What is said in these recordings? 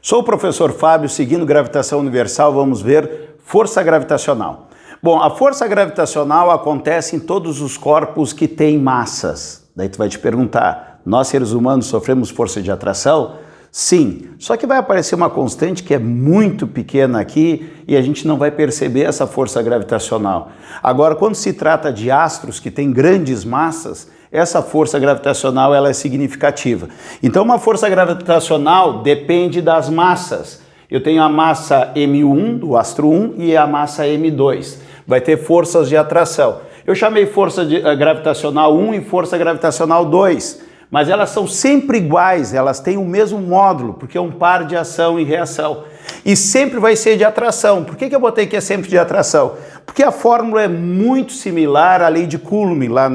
Sou o professor Fábio, seguindo gravitação universal, vamos ver força gravitacional. Bom, a força gravitacional acontece em todos os corpos que têm massas. Daí tu vai te perguntar, nós seres humanos sofremos força de atração? Sim, só que vai aparecer uma constante que é muito pequena aqui e a gente não vai perceber essa força gravitacional. Agora, quando se trata de astros que têm grandes massas, essa força gravitacional ela é significativa. Então, uma força gravitacional depende das massas. Eu tenho a massa M1 do astro 1 e a massa M2. Vai ter forças de atração. Eu chamei força gravitacional 1 e força gravitacional 2. Mas elas são sempre iguais, elas têm o mesmo módulo, porque é um par de ação e reação. E sempre vai ser de atração. Por que eu botei que é sempre de atração? Porque a fórmula é muito similar à lei de Coulomb, lá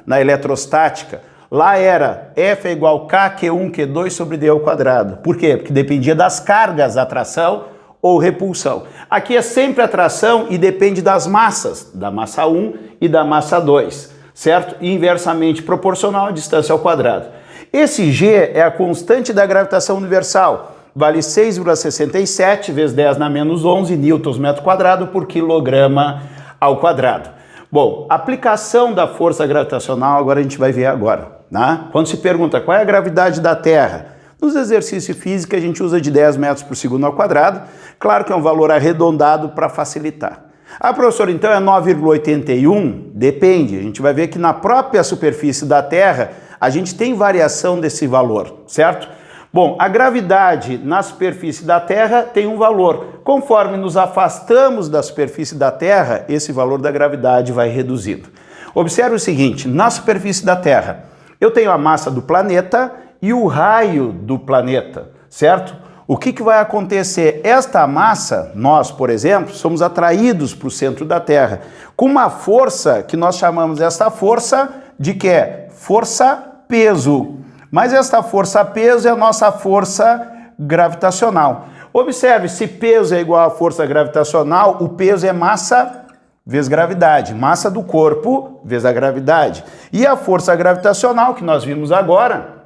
na eletrostática. Lá era F é igual a K, Q1, Q2 sobre D ao quadrado. Por quê? Porque dependia das cargas, atração ou repulsão. Aqui é sempre atração e depende das massas, da massa 1 e da massa 2. Certo? E inversamente proporcional à distância ao quadrado. Esse G é a constante da gravitação universal, vale 6,67 vezes 10 na menos 11 newtons metro quadrado por quilograma ao quadrado. Bom, aplicação da força gravitacional agora a gente vai ver agora. Né? Quando se pergunta qual é a gravidade da Terra, nos exercícios físicos a gente usa de 10 metros por segundo ao quadrado, claro que é um valor arredondado para facilitar. Ah, professor, então é 9,81? Depende, a gente vai ver que na própria superfície da Terra a gente tem variação desse valor, certo? Bom, a gravidade na superfície da Terra tem um valor. Conforme nos afastamos da superfície da Terra, esse valor da gravidade vai reduzindo. Observe o seguinte, na superfície da Terra, eu tenho a massa do planeta e o raio do planeta, certo? O que vai acontecer? Esta massa, nós, por exemplo, somos atraídos para o centro da Terra com uma força que nós chamamos esta força de quê? Força-peso. Mas esta força-peso é a nossa força gravitacional. Observe, se peso é igual a força gravitacional, o peso é massa vezes gravidade. Massa do corpo vezes a gravidade. E a força gravitacional, que nós vimos agora,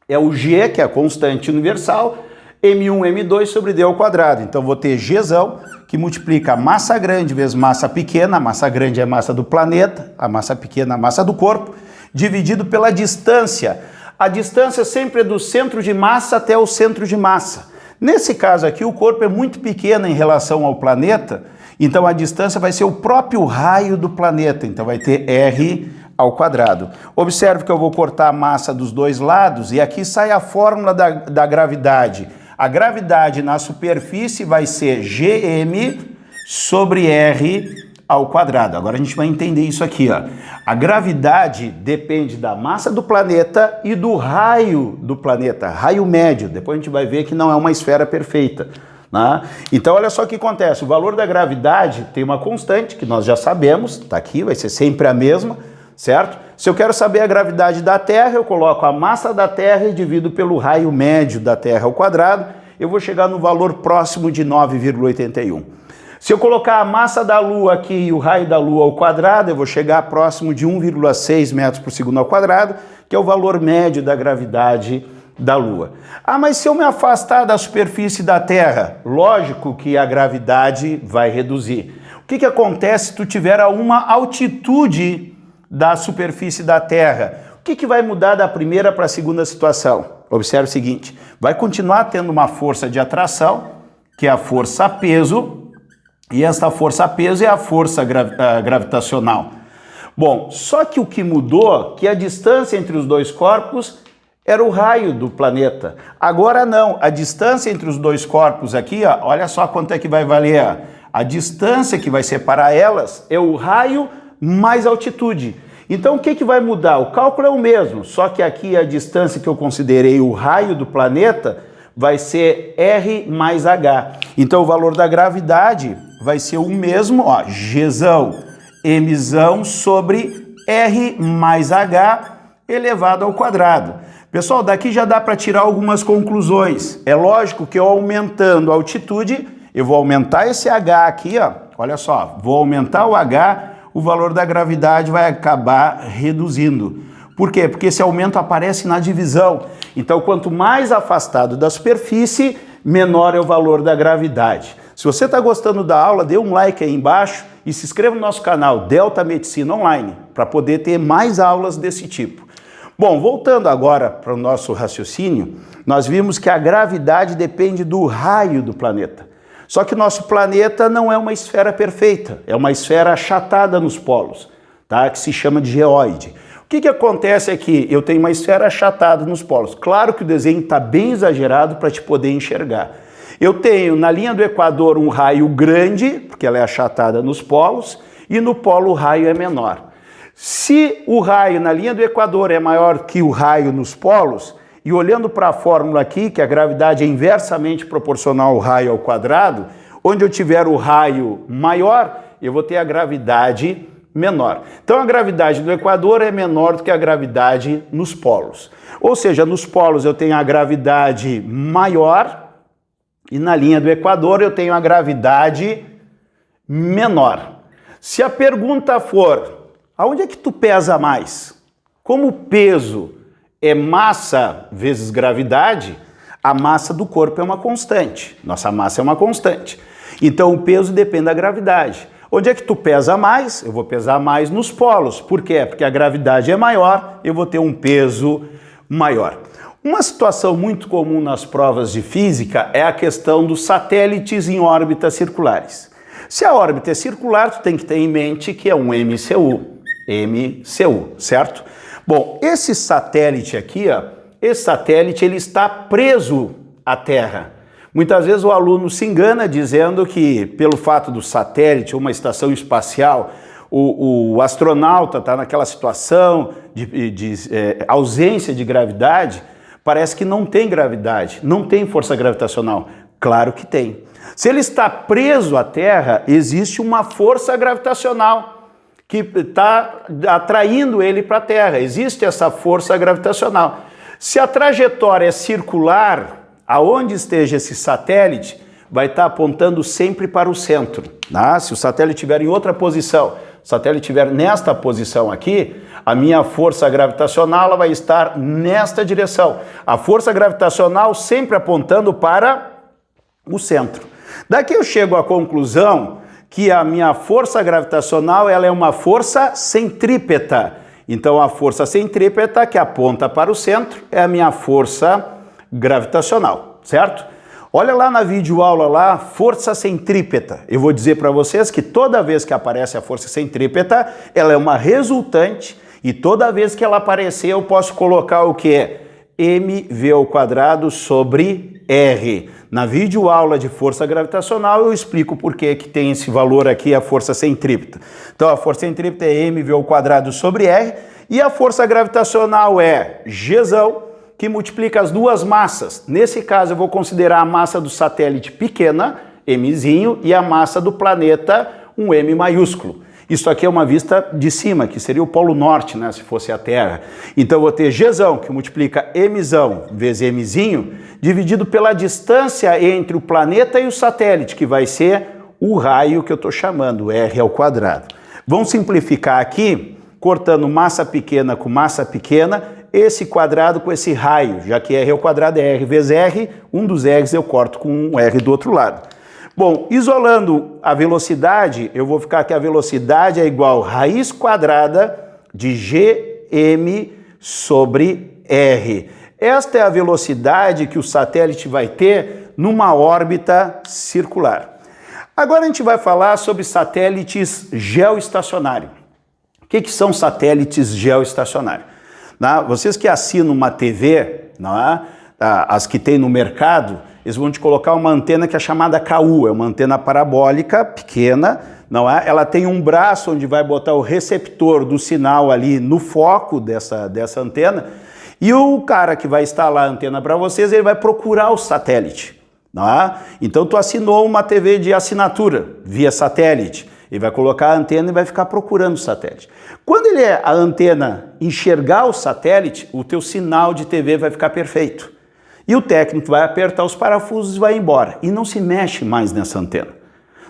é o G, que é a constante universal, M1, M2 sobre D ao quadrado. Então, vou ter Gzão, que multiplica a massa grande vezes massa pequena, a massa grande é a massa do planeta, a massa pequena é a massa do corpo, dividido pela distância. A distância sempre é do centro de massa até o centro de massa. Nesse caso aqui, o corpo é muito pequeno em relação ao planeta, então a distância vai ser o próprio raio do planeta, então vai ter R ao quadrado. Observe que eu vou cortar a massa dos dois lados e aqui sai a fórmula da gravidade. A gravidade na superfície vai ser Gm sobre R ao quadrado. Agora a gente vai entender isso aqui, ó. A gravidade depende da massa do planeta e do raio do planeta, raio médio. Depois a gente vai ver que não é uma esfera perfeita, né? Então olha só o que acontece. O valor da gravidade tem uma constante que nós já sabemos, tá aqui, vai ser sempre a mesma, certo? Se eu quero saber a gravidade da Terra, eu coloco a massa da Terra e divido pelo raio médio da Terra ao quadrado, eu vou chegar no valor próximo de 9,81. Se eu colocar a massa da Lua aqui e o raio da Lua ao quadrado, eu vou chegar próximo de 1,6 metros por segundo ao quadrado, que é o valor médio da gravidade da Lua. Ah, mas se eu me afastar da superfície da Terra, lógico que a gravidade vai reduzir. O que acontece se tu tiver a uma altitude da superfície da Terra? O que vai mudar da primeira para a segunda situação? Observe o seguinte, vai continuar tendo uma força de atração, que é a força-peso, e esta força-peso é a força gravitacional. Bom, só que o que mudou, que a distância entre os dois corpos era o raio do planeta. Agora não, a distância entre os dois corpos aqui, ó, olha só quanto é que vai valer. A distância que vai separar elas é o raio mais altitude. Então o que vai mudar? O cálculo é o mesmo, só que aqui a distância que eu considerei o raio do planeta vai ser R mais H. Então o valor da gravidade vai ser o mesmo, ó, Gzão, Mzão sobre R mais H elevado ao quadrado. Pessoal, daqui já dá para tirar algumas conclusões. É lógico que eu aumentando a altitude, eu vou aumentar esse H aqui, ó, olha só, vou aumentar o H, o valor da gravidade vai acabar reduzindo. Por quê? Porque esse aumento aparece na divisão. Então, quanto mais afastado da superfície, menor é o valor da gravidade. Se você está gostando da aula, dê um like aí embaixo e se inscreva no nosso canal Delta Medicina Online para poder ter mais aulas desse tipo. Bom, voltando agora para o nosso raciocínio, nós vimos que a gravidade depende do raio do planeta. Só que nosso planeta não é uma esfera perfeita, é uma esfera achatada nos polos, tá? Que se chama de geóide. O que acontece aqui? Eu tenho uma esfera achatada nos polos. Claro que o desenho está bem exagerado para te poder enxergar. Eu tenho na linha do Equador um raio grande, porque ela é achatada nos polos, e no polo o raio é menor. Se o raio na linha do Equador é maior que o raio nos polos, e olhando para a fórmula aqui, que a gravidade é inversamente proporcional ao raio ao quadrado, onde eu tiver o raio maior, eu vou ter a gravidade menor. Então a gravidade do Equador é menor do que a gravidade nos polos. Ou seja, nos polos eu tenho a gravidade maior e na linha do Equador eu tenho a gravidade menor. Se a pergunta for, aonde é que tu pesa mais? Como o peso é massa vezes gravidade, a massa do corpo é uma constante. Nossa massa é uma constante. Então o peso depende da gravidade. Onde é que tu pesa mais? Eu vou pesar mais nos polos. Por quê? Porque a gravidade é maior, eu vou ter um peso maior. Uma situação muito comum nas provas de física é a questão dos satélites em órbitas circulares. Se a órbita é circular, tu tem que ter em mente que é um MCU, certo? Bom, esse satélite aqui, ó, esse satélite ele está preso à Terra. Muitas vezes o aluno se engana dizendo que pelo fato do satélite ou uma estação espacial, o astronauta está naquela situação de ausência de gravidade, parece que não tem gravidade, não tem força gravitacional. Claro que tem. Se ele está preso à Terra, existe uma força gravitacional que está atraindo ele para a Terra. Existe essa força gravitacional. Se a trajetória é circular, aonde esteja esse satélite, vai estar apontando sempre para o centro. Tá? Se o satélite estiver em outra posição, o satélite estiver nesta posição aqui, a minha força gravitacional ela vai estar nesta direção. A força gravitacional sempre apontando para o centro. Daqui eu chego à conclusão que a minha força gravitacional ela é uma força centrípeta. Então a força centrípeta que aponta para o centro é a minha força gravitacional, certo? Olha lá na videoaula lá, força centrípeta. Eu vou dizer para vocês que toda vez que aparece a força centrípeta, ela é uma resultante e toda vez que ela aparecer eu posso colocar o que é mv² sobre r. Na videoaula de força gravitacional eu explico por que tem esse valor aqui, a força centrípeta. Então a força centrípeta é mv² sobre r e a força gravitacional é Gzão, que multiplica as duas massas. Nesse caso eu vou considerar a massa do satélite pequena, mzinho, e a massa do planeta, um M maiúsculo. Isso aqui é uma vista de cima, que seria o Polo Norte, né, se fosse a Terra. Então eu vou ter Gzão, que multiplica Mzão vezes Mzinho, dividido pela distância entre o planeta e o satélite, que vai ser o raio que eu estou chamando, r². Vamos simplificar aqui, cortando massa pequena com massa pequena, esse quadrado com esse raio, já que r² é r vezes r, um dos r's eu corto com um r do outro lado. Bom, isolando a velocidade, eu vou ficar que a velocidade é igual a raiz quadrada de gm sobre r. Esta é a velocidade que o satélite vai ter numa órbita circular. Agora a gente vai falar sobre satélites geoestacionários. O que são satélites geoestacionários? Vocês que assinam uma TV, não é? As que tem no mercado, eles vão te colocar uma antena que é chamada KU, é uma antena parabólica pequena, não é? Ela tem um braço onde vai botar o receptor do sinal ali no foco dessa antena, e o cara que vai instalar a antena para vocês, ele vai procurar o satélite, não é? Então tu assinou uma TV de assinatura via satélite, ele vai colocar a antena e vai ficar procurando o satélite. Quando a antena enxergar o satélite, o teu sinal de TV vai ficar perfeito. E o técnico vai apertar os parafusos e vai embora. E não se mexe mais nessa antena.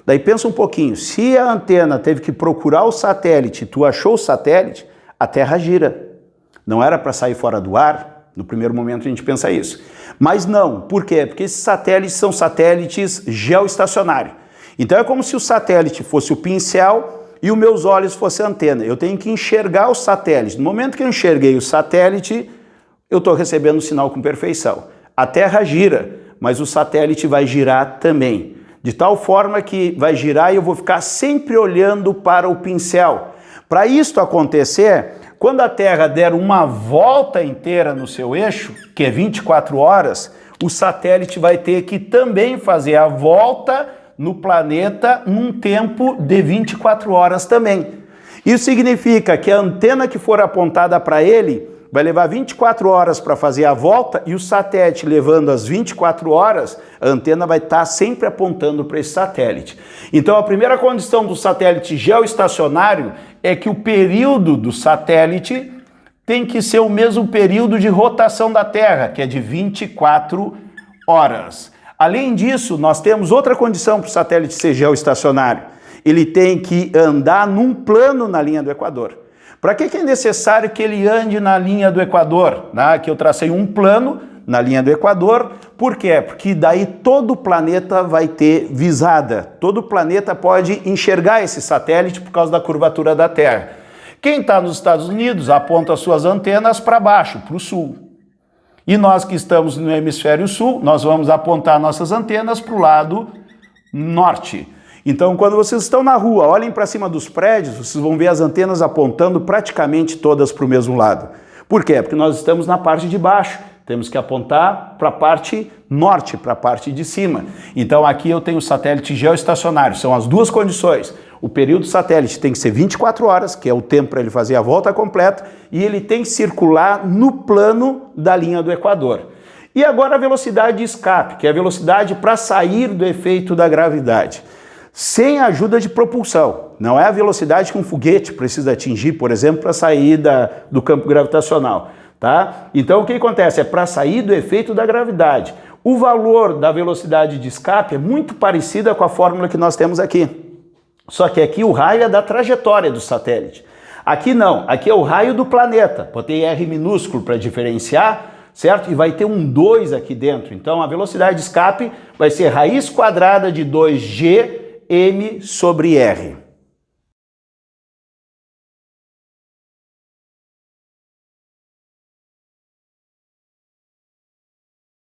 Daí pensa um pouquinho, se a antena teve que procurar o satélite, tu achou o satélite, a Terra gira. Não era para sair fora do ar? No primeiro momento a gente pensa isso. Mas não, por quê? Porque esses satélites são satélites geoestacionários. Então é como se o satélite fosse o pincel e os meus olhos fossem a antena. Eu tenho que enxergar o satélite. No momento que eu enxerguei o satélite, eu estou recebendo o sinal com perfeição. A Terra gira, mas o satélite vai girar também. De tal forma que vai girar e eu vou ficar sempre olhando para o pincel. Para isto acontecer, quando a Terra der uma volta inteira no seu eixo, que é 24 horas, o satélite vai ter que também fazer a volta no planeta num tempo de 24 horas também. Isso significa que a antena que for apontada para ele vai levar 24 horas para fazer a volta e o satélite levando as 24 horas, a antena vai estar sempre apontando para esse satélite. Então a primeira condição do satélite geoestacionário é que o período do satélite tem que ser o mesmo período de rotação da Terra, que é de 24 horas. Além disso, nós temos outra condição para o satélite ser geoestacionário. Ele tem que andar num plano na linha do Equador. Para que é necessário que ele ande na linha do Equador? Que eu tracei um plano na linha do Equador. Por quê? Porque daí todo o planeta vai ter visada. Todo o planeta pode enxergar esse satélite por causa da curvatura da Terra. Quem está nos Estados Unidos aponta suas antenas para baixo, para o sul. E nós que estamos no hemisfério sul, nós vamos apontar nossas antenas para o lado norte. Então, quando vocês estão na rua, olhem para cima dos prédios, vocês vão ver as antenas apontando praticamente todas para o mesmo lado. Por quê? Porque nós estamos na parte de baixo. Temos que apontar para a parte norte, para a parte de cima. Então, aqui eu tenho o satélite geoestacionário. São as duas condições. O período do satélite tem que ser 24 horas, que é o tempo para ele fazer a volta completa, e ele tem que circular no plano da linha do Equador. E agora a velocidade de escape, que é a velocidade para sair do efeito da gravidade. Sem a ajuda de propulsão. Não é a velocidade que um foguete precisa atingir, por exemplo, para sair do campo gravitacional. Tá? Então o que acontece? É para sair do efeito da gravidade. O valor da velocidade de escape é muito parecida com a fórmula que nós temos aqui. Só que aqui o raio é da trajetória do satélite. Aqui não, aqui é o raio do planeta. Botei R minúsculo para diferenciar, certo? E vai ter um 2 aqui dentro. Então a velocidade de escape vai ser raiz quadrada de 2G m sobre R.